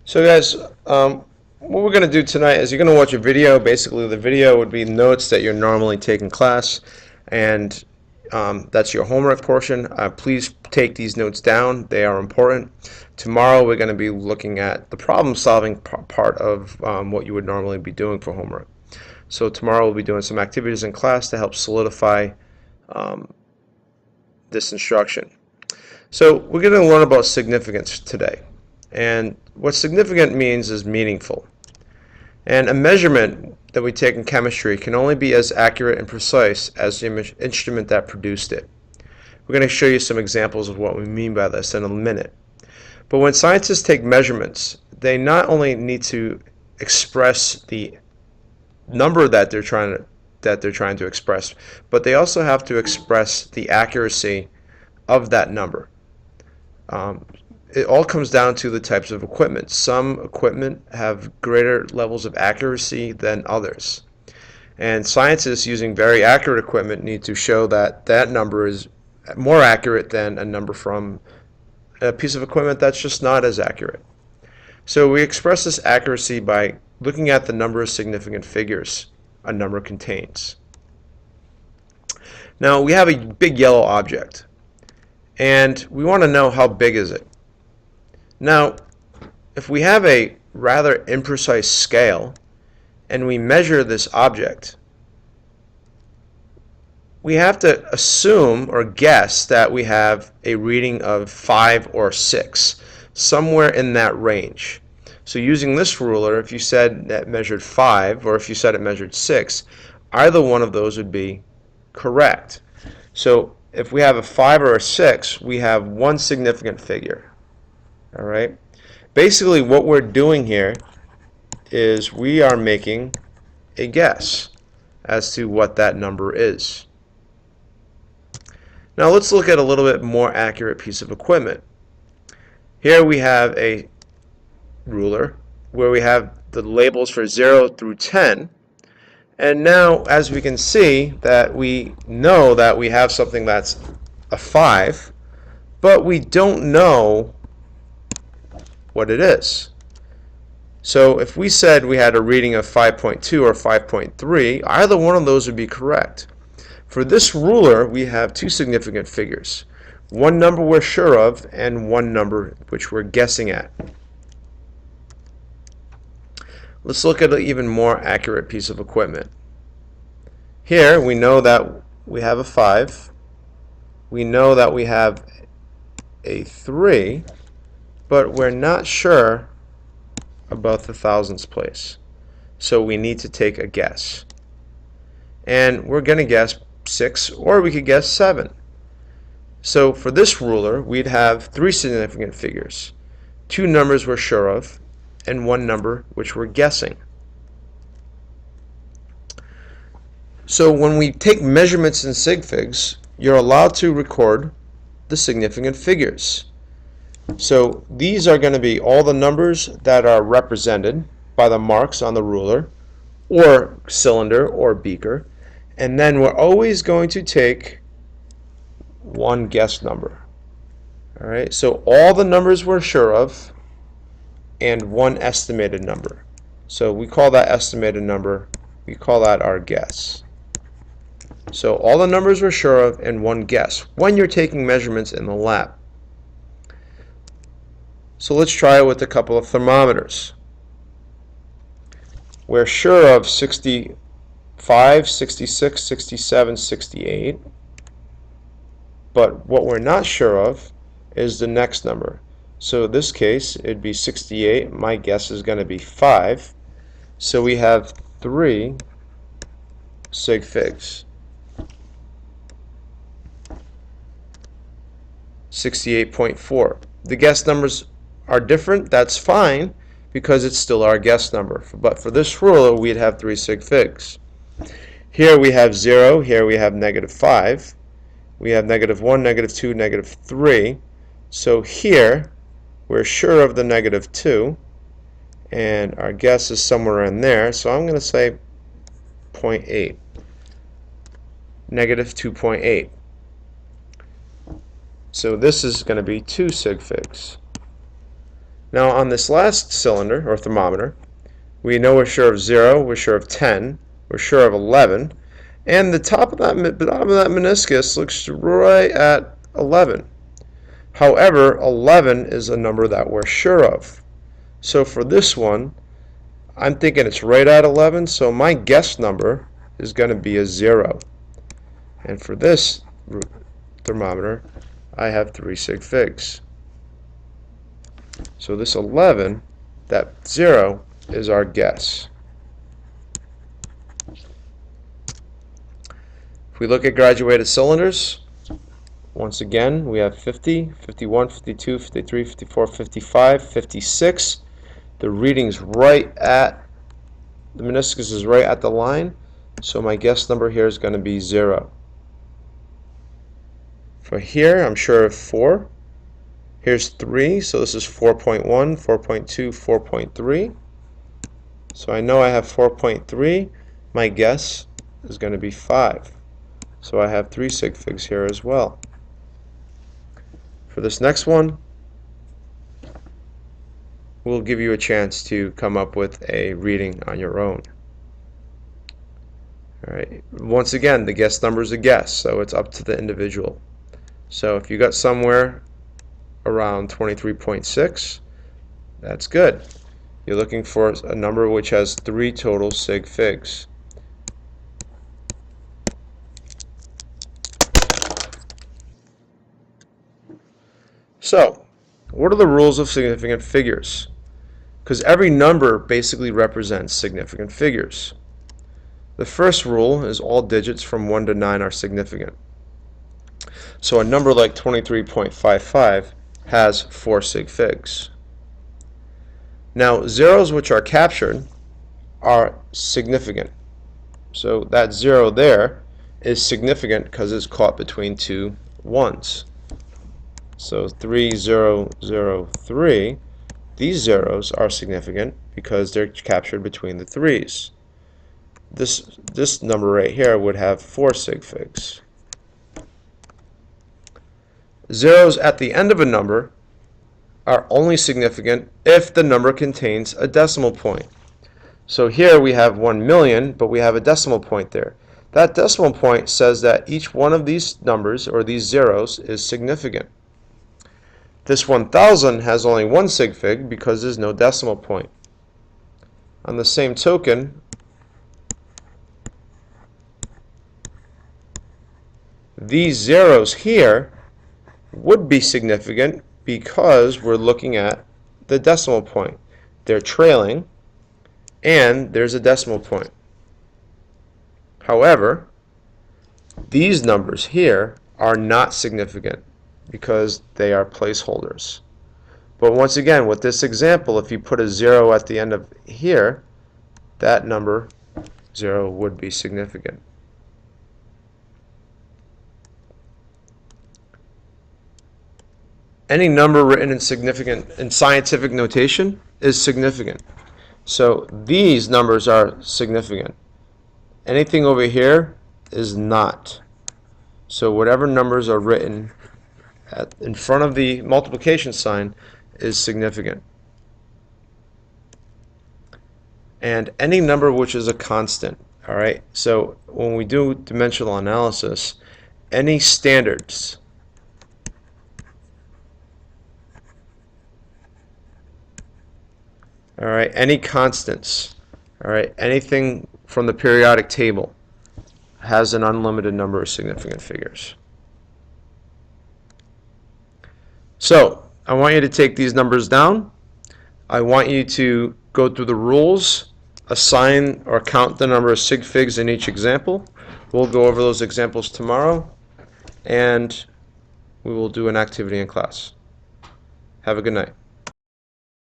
So guys, what we're going to do tonight is you're going to watch a video. Basically, the video would be notes that you're normally taking class, and that's your homework portion. Please take these notes down. They are important. Tomorrow we're going to be looking at the problem-solving part of what you would normally be doing for homework. So tomorrow we'll be doing some activities in class to help solidify um, this instruction. So we're going to learn about significance today. And what significant means is meaningful. And a measurement that we take in chemistry can only be as accurate and precise as the instrument that produced it. We're going to show you some examples of what we mean by this in a minute. But when scientists take measurements, they not only need to express the number that they're trying to express, but they also have to express the accuracy of that number. It all comes down to the types of equipment. Some equipment have greater levels of accuracy than others. And scientists using very accurate equipment need to show that that number is more accurate than a number from a piece of equipment that's just not as accurate. So we express this accuracy by looking at the number of significant figures a number contains. Now we have a big yellow object, and we want to know how big is it. Now, if we have a rather imprecise scale and we measure this object, we have to assume or guess that we have a reading of 5 or 6, somewhere in that range. So using this ruler, if you said that measured 5 or if you said it measured 6, either one of those would be correct. So if we have a 5 or a 6, we have one significant figure. All right. Basically, what we're doing here is we are making a guess as to what that number is. Now let's look at a little bit more accurate piece of equipment. Here we have a ruler where we have the labels for 0 through 10. And now, as we can see, that we know that we have something that's a 5, but we don't know what it is. So if we said we had a reading of 5.2 or 5.3, either one of those would be correct. For this ruler, we have two significant figures. One number we're sure of and one number which we're guessing at. Let's look at an even more accurate piece of equipment. Here we know that we have a 5. We know that we have a 3. But we're not sure about the thousands place. So we need to take a guess. And we're going to guess 6, or we could guess 7. So for this ruler, we'd have 3 significant figures. 2 numbers we're sure of, and 1 number which we're guessing. So when we take measurements in sig figs, you're allowed to record the significant figures. So these are going to be all the numbers that are represented by the marks on the ruler or cylinder or beaker, and then we're always going to take one guess number. All right, so all the numbers we're sure of and one estimated number. So we call that estimated number, we call that our guess. So all the numbers we're sure of and one guess when you're taking measurements in the lab. So let's try it with a couple of thermometers. We're sure of 65, 66, 67, 68. But what we're not sure of is the next number. So in this case, it'd be 68. My guess is going to be 5. So we have 3 sig figs. 68.4. The guess numbers are different. That's fine because it's still our guess number. But for this ruler, we'd have 3 sig figs. Here we have 0. Here we have -5. We have -1, -2, -3. So here we're sure of the -2, and our guess is somewhere in there. So I'm going to say 0.8, -2.8. So this is going to be 2 sig figs. Now on this last cylinder, or thermometer, we know we're sure of 0, we're sure of 10, we're sure of 11, and the top of that, bottom of that meniscus looks right at 11. However, 11 is a number that we're sure of. So for this one, I'm thinking it's right at 11, so my guess number is going to be a 0. And for this thermometer, I have 3 sig figs. So this 11, that 0, is our guess. If we look at graduated cylinders, once again, we have 50, 51, 52, 53, 54, 55, 56. The reading's right at, the meniscus is right at the line, so my guess number here is going to be 0. For here, I'm sure of 4. Here's 3, so this is 4.1, 4.2, 4.3. So I know I have 4.3. My guess is going to be 5. So I have 3 sig figs here as well. For this next one, we'll give you a chance to come up with a reading on your own. Alright, once again, the guess number is a guess, so it's up to the individual. So if you got somewhere around 23.6, that's good. You're looking for a number which has 3 total sig figs. So, what are the rules of significant figures? Because every number basically represents significant figures. The first rule is all digits from 1 to 9 are significant. So a number like 23.55 has 4 sig figs. Now, zeros which are captured are significant. So that 0 there is significant because it's caught between 2 ones. So 3003, these zeros are significant because they're captured between the 3's. This number right here would have 4 sig figs. Zeros at the end of a number are only significant if the number contains a decimal point. So here we have 1 million, but we have a decimal point there. That decimal point says that each one of these numbers, or these zeros, is significant. This 1000 has only 1 sig fig because there's no decimal point. On the same token, these zeros here would be significant because we're looking at the decimal point. They're trailing, and there's a decimal point. However, these numbers here are not significant because they are placeholders. But once again, with this example, if you put a 0 at the end of here, that number 0 would be significant. Any number written in scientific notation is significant. So these numbers are significant. Anything over here is not. So whatever numbers are written in front of the multiplication sign is significant. And any number which is a constant, all right? So when we do dimensional analysis, any standards, all right, any constants, all right, anything from the periodic table has an unlimited number of significant figures. So I want you to take these numbers down. I want you to go through the rules, assign or count the number of sig figs in each example. We'll go over those examples tomorrow, and we will do an activity in class. Have a good night.